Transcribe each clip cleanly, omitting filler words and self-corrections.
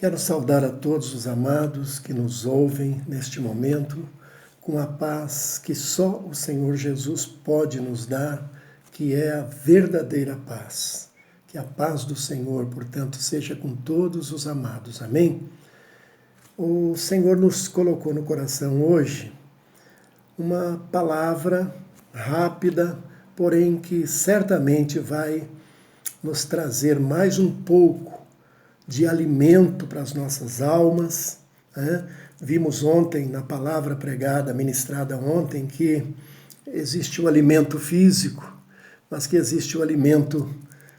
Quero saudar a todos os amados que nos ouvem neste momento, com a paz que só o Senhor Jesus pode nos dar, que é a verdadeira paz. Que a paz do Senhor, portanto, seja com todos os amados. Amém? O Senhor nos colocou no coração hoje uma palavra rápida, porém que certamente vai nos trazer mais um pouco de alimento para as nossas almas. Vimos ontem, na palavra pregada, ministrada ontem, que existe o alimento físico, mas que existe o alimento,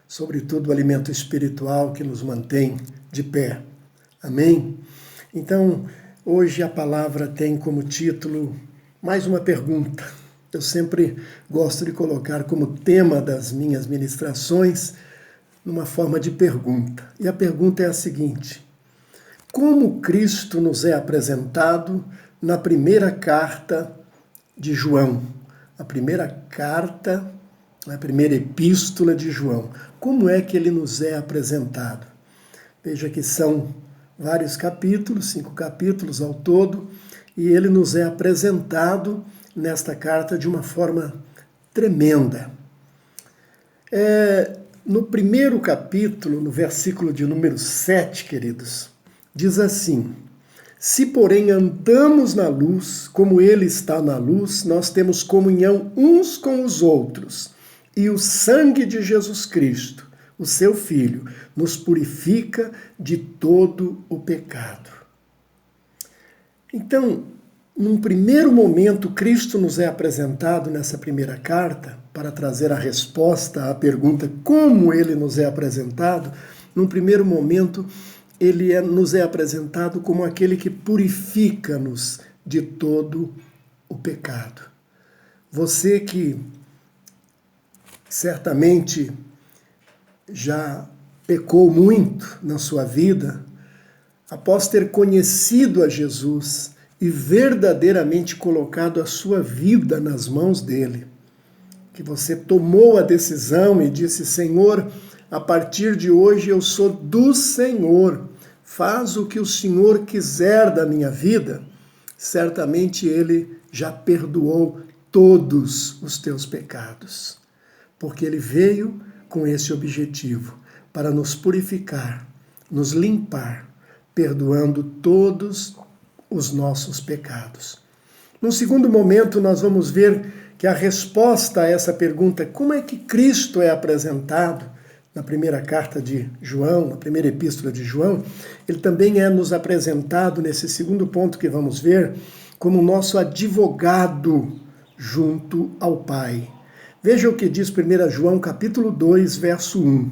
sobretudo o alimento espiritual, que nos mantém de pé. Amém? Então, hoje a palavra tem como título mais uma pergunta. Eu sempre gosto de colocar como tema das minhas ministrações numa forma de pergunta. E a pergunta é a seguinte: como Cristo nos é apresentado na primeira carta de João? A primeira carta, a primeira epístola de João. Como é que ele nos é apresentado? Veja que são vários capítulos, 5 capítulos ao todo, e ele nos é apresentado nesta carta de uma forma tremenda. No primeiro capítulo, no versículo de número 7, queridos, diz assim: se, porém, andamos na luz, como ele está na luz, nós temos comunhão uns com os outros, e o sangue de Jesus Cristo, o seu Filho, nos purifica de todo o pecado. Então, num primeiro momento, Cristo nos é apresentado nessa primeira carta, para trazer a resposta à pergunta como ele nos é apresentado. Num primeiro momento, ele nos é apresentado como aquele que purifica-nos de todo o pecado. Você que certamente já pecou muito na sua vida, após ter conhecido a Jesus e verdadeiramente colocado a sua vida nas mãos dele, que você tomou a decisão e disse: Senhor, a partir de hoje eu sou do Senhor, faz o que o Senhor quiser da minha vida, certamente ele já perdoou todos os teus pecados, porque ele veio com esse objetivo, para nos purificar, nos limpar, perdoando todos os nossos pecados. No segundo momento, nós vamos ver que a resposta a essa pergunta, como é que Cristo é apresentado na primeira carta de João, na primeira epístola de João, ele também é nos apresentado, nesse segundo ponto que vamos ver, como nosso advogado junto ao Pai. Veja o que diz 1 João capítulo 2, verso 1.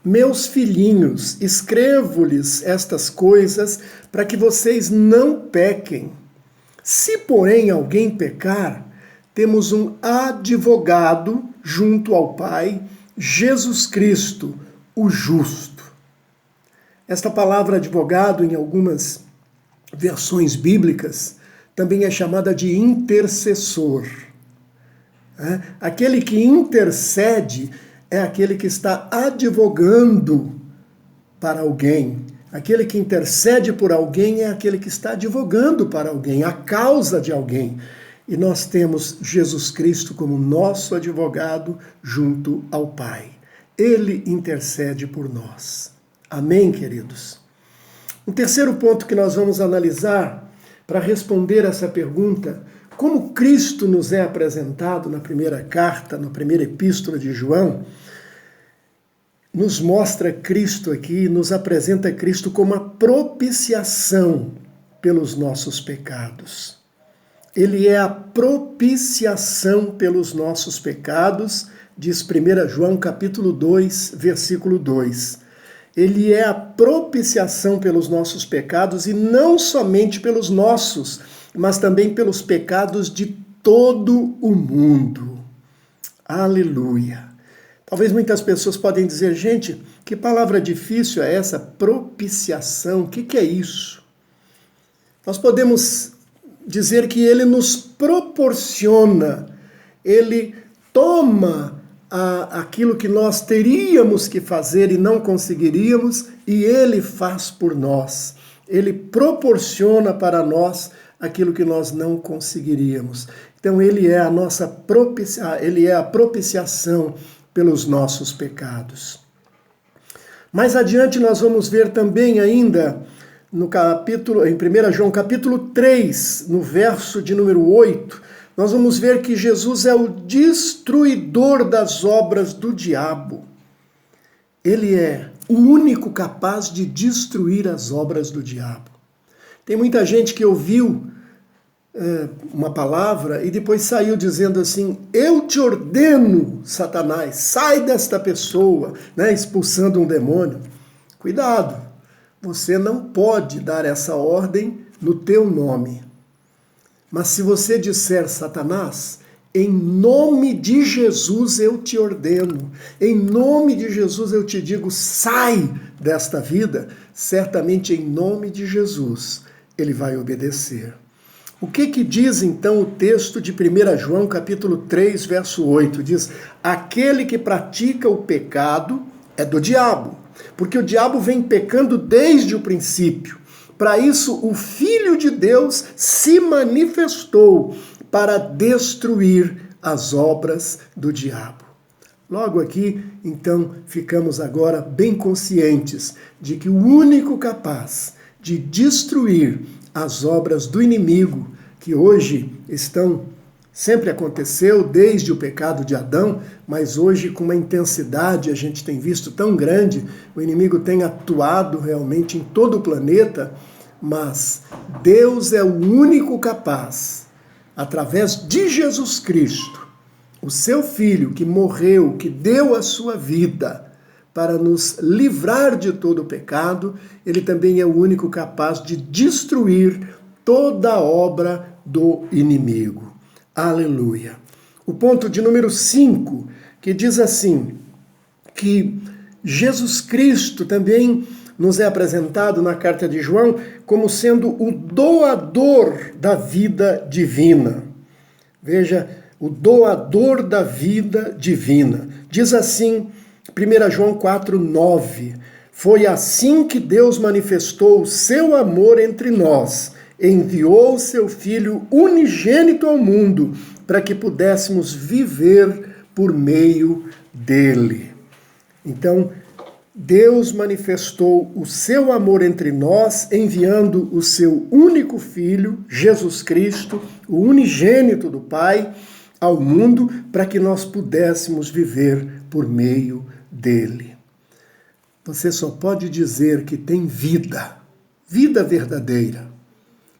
Meus filhinhos, escrevo-lhes estas coisas para que vocês não pequem. Se, porém, alguém pecar, temos um advogado junto ao Pai, Jesus Cristo, o justo. Esta palavra advogado, em algumas versões bíblicas, também é chamada de intercessor. Aquele que intercede é aquele que está advogando para alguém. Aquele que intercede por alguém é aquele que está advogando para alguém, a causa de alguém. E nós temos Jesus Cristo como nosso advogado junto ao Pai. Ele intercede por nós. Amém, queridos? Um terceiro ponto que nós vamos analisar para responder essa pergunta: como Cristo nos é apresentado na primeira carta, na primeira epístola de João, nos mostra Cristo aqui, nos apresenta Cristo como a propiciação pelos nossos pecados. Ele é a propiciação pelos nossos pecados, diz 1 João capítulo 2, versículo 2. Ele é a propiciação pelos nossos pecados, e não somente pelos nossos, mas também pelos pecados de todo o mundo. Aleluia! Talvez muitas pessoas podem dizer: gente, que palavra difícil é essa, propiciação, o que é isso? Nós podemos dizer que ele nos proporciona, ele toma aquilo que nós teríamos que fazer e não conseguiríamos, e Ele faz por nós. Ele proporciona para nós aquilo que nós não conseguiríamos. Então Ele é Ele é a propiciação pelos nossos pecados. Mais adiante nós vamos ver também ainda em 1 João capítulo 3, no verso de número 8, nós vamos ver que Jesus é o destruidor das obras do diabo. Ele é o único capaz de destruir as obras do diabo. Tem muita gente que ouviu uma palavra e depois saiu dizendo assim: eu te ordeno, Satanás, sai desta pessoa, né, expulsando um demônio. Cuidado, você não pode dar essa ordem no teu nome. Mas se você disser: Satanás, em nome de Jesus eu te ordeno, em nome de Jesus eu te digo, sai desta vida, certamente em nome de Jesus ele vai obedecer. O que diz então o texto de 1 João capítulo 3, verso 8? Diz: aquele que pratica o pecado é do diabo, porque o diabo vem pecando desde o princípio. Para isso, o Filho de Deus se manifestou para destruir as obras do diabo. Logo aqui, então, ficamos agora bem conscientes de que o único capaz de destruir as obras do inimigo, que hoje sempre aconteceu desde o pecado de Adão, mas hoje com uma intensidade a gente tem visto tão grande, o inimigo tem atuado realmente em todo o planeta, mas Deus é o único capaz, através de Jesus Cristo, o seu Filho que morreu, que deu a sua vida para nos livrar de todo o pecado, ele também é o único capaz de destruir toda a obra do inimigo. Aleluia. O ponto de número 5, que diz assim, que Jesus Cristo também nos é apresentado na carta de João como sendo o doador da vida divina. Veja, o doador da vida divina. Diz assim, 1 João 4:9, foi assim que Deus manifestou o seu amor entre nós, enviou o seu Filho unigênito ao mundo, para que pudéssemos viver por meio dele. Então, Deus manifestou o seu amor entre nós, enviando o seu único Filho, Jesus Cristo, o unigênito do Pai, ao mundo, para que nós pudéssemos viver por meio dele. Você só pode dizer que tem vida verdadeira,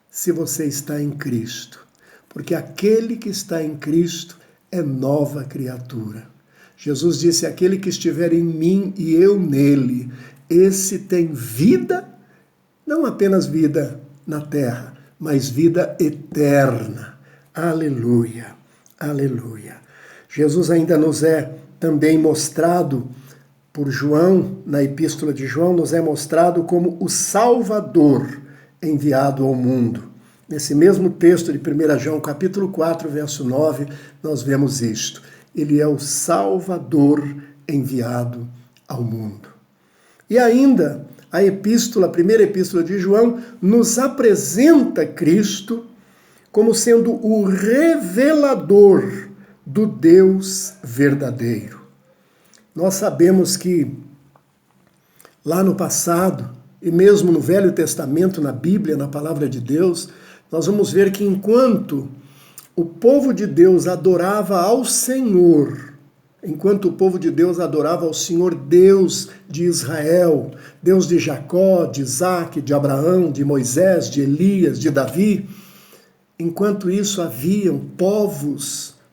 se você está em Cristo. Porque aquele que está em Cristo é nova criatura. Jesus disse: aquele que estiver em mim e eu nele, esse tem vida, não apenas vida na terra, mas vida eterna. Aleluia, aleluia. Jesus ainda nos é também mostrado por João, na epístola de João, nos é mostrado como o Salvador enviado ao mundo. Nesse mesmo texto de 1 João, capítulo 4, verso 9, nós vemos isto. Ele é o Salvador enviado ao mundo. E ainda, a primeira epístola de João, nos apresenta Cristo como sendo o revelador do Deus verdadeiro. Nós sabemos que lá no passado, e mesmo no Velho Testamento, na Bíblia, na Palavra de Deus, nós vamos ver que enquanto o povo de Deus adorava ao Senhor, enquanto o povo de Deus adorava ao Senhor Deus de Israel, Deus de Jacó, de Isaac, de Abraão, de Moisés, de Elias, de Davi, enquanto isso haviam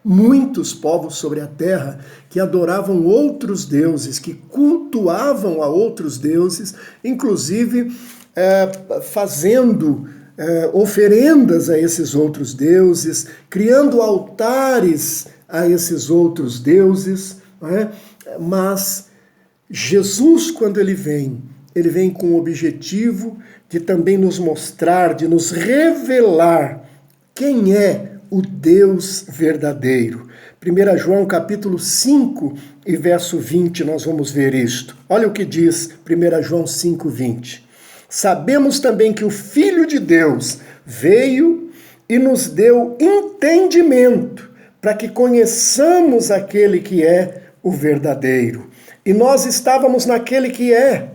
muitos povos sobre a terra que adoravam outros deuses, que cultuavam a outros deuses, inclusive fazendo oferendas a esses outros deuses, criando altares a esses outros deuses, não é? Mas Jesus, quando ele vem com o objetivo de também nos mostrar, de nos revelar quem é o Deus verdadeiro. 1 João capítulo 5 e verso 20, nós vamos ver isto. Olha o que diz 1 João 5, 20. Sabemos também que o Filho de Deus veio e nos deu entendimento para que conheçamos aquele que é o verdadeiro. E nós estávamos naquele que é,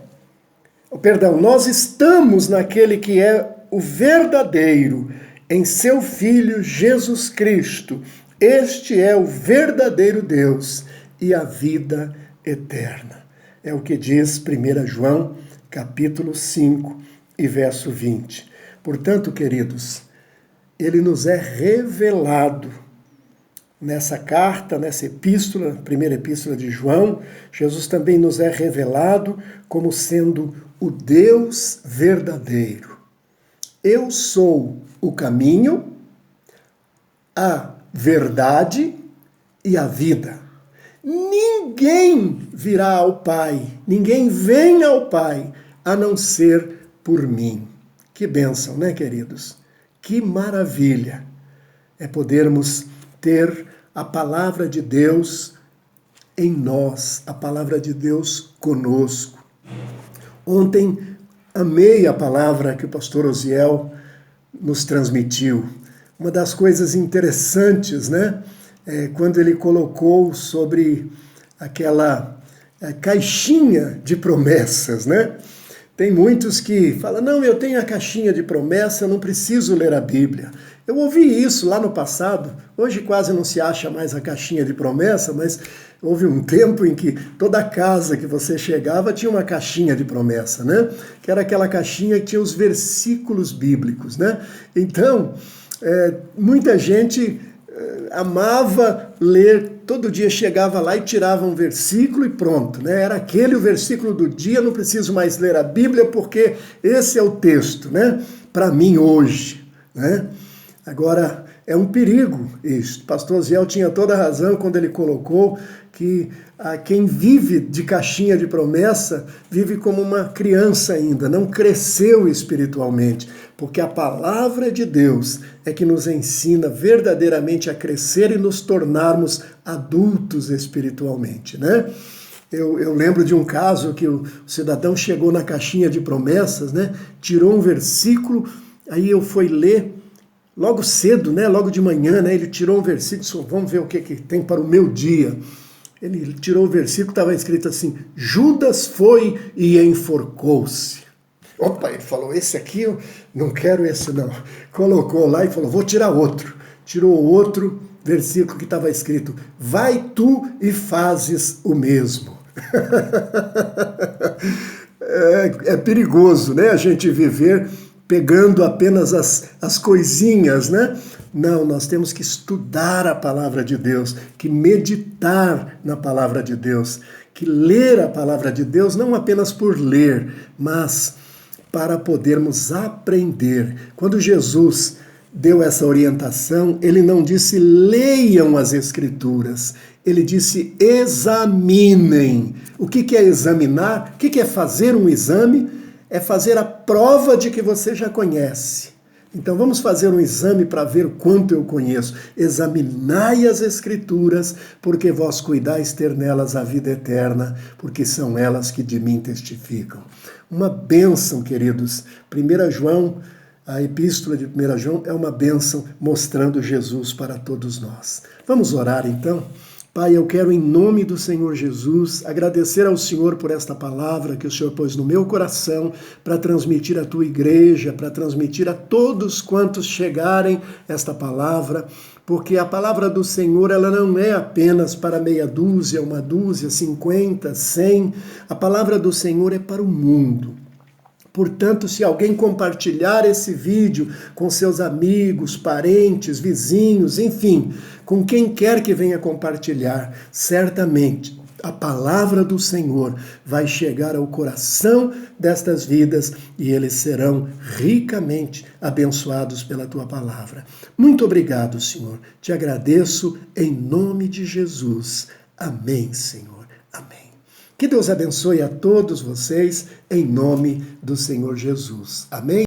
nós estamos naquele que é o verdadeiro, em seu Filho Jesus Cristo. Este é o verdadeiro Deus e a vida eterna. É o que diz 1 João, capítulo 5 e verso 20. Portanto, queridos, ele nos é revelado nessa carta, nessa epístola, primeira epístola de João. Jesus também nos é revelado como sendo o Deus verdadeiro. Eu sou o caminho, a verdade e a vida. Ninguém virá ao Pai, ninguém vem ao Pai, a não ser por mim. Que bênção, né, queridos? Que maravilha é podermos ter a palavra de Deus em nós, a palavra de Deus conosco. Ontem amei a palavra que o pastor Osiel nos transmitiu. Uma das coisas interessantes, né? Quando ele colocou sobre aquela caixinha de promessas, né? Tem muitos que falam, não, eu tenho a caixinha de promessa, eu não preciso ler a Bíblia. Eu ouvi isso lá no passado, hoje quase não se acha mais a caixinha de promessa, mas houve um tempo em que toda casa que você chegava tinha uma caixinha de promessa, né? Que era aquela caixinha que tinha os versículos bíblicos, né? Então, muita gente amava ler, todo dia chegava lá e tirava um versículo e pronto, né? Era aquele o versículo do dia, não preciso mais ler a Bíblia porque esse é o texto, né? Para mim hoje, né? Agora, é um perigo isso. O pastor Osiel tinha toda a razão quando ele colocou que quem vive de caixinha de promessa vive como uma criança ainda, não cresceu espiritualmente, porque a palavra de Deus é que nos ensina verdadeiramente a crescer e nos tornarmos adultos espiritualmente, né? Eu lembro de um caso que o cidadão chegou na caixinha de promessas, né? Tirou um versículo, aí eu fui ler, logo cedo, né? Logo de manhã, né? Ele tirou um versículo, disse, vamos ver o que tem para o meu dia. Ele tirou o versículo, estava escrito assim, Judas foi e enforcou-se. Opa, ele falou, esse aqui eu não quero esse não. Colocou lá e falou, vou tirar outro. Tirou outro versículo que estava escrito, vai tu e fazes o mesmo. É perigoso, né? A gente viver pegando apenas as coisinhas, né? Não, nós temos que estudar a palavra de Deus, que meditar na palavra de Deus, que ler a palavra de Deus não apenas por ler, mas para podermos aprender. Quando Jesus deu essa orientação, ele não disse leiam as Escrituras, ele disse examinem. O que é examinar? O que é fazer um exame? É fazer a prova de que você já conhece. Então vamos fazer um exame para ver o quanto eu conheço. Examinai as Escrituras, porque vós cuidais ter nelas a vida eterna, porque são elas que de mim testificam. Uma bênção, queridos. 1 João, a epístola de 1 João é uma bênção mostrando Jesus para todos nós. Vamos orar então? Pai, eu quero em nome do Senhor Jesus agradecer ao Senhor por esta palavra que o Senhor pôs no meu coração para transmitir à tua igreja, para transmitir a todos quantos chegarem esta palavra, porque a palavra do Senhor ela não é apenas para meia dúzia, uma dúzia, 50, 100. A palavra do Senhor é para o mundo. Portanto, se alguém compartilhar esse vídeo com seus amigos, parentes, vizinhos, enfim, com quem quer que venha compartilhar, certamente a palavra do Senhor vai chegar ao coração destas vidas e eles serão ricamente abençoados pela tua palavra. Muito obrigado, Senhor. Te agradeço em nome de Jesus. Amém, Senhor. Amém. Que Deus abençoe a todos vocês, em nome do Senhor Jesus. Amém?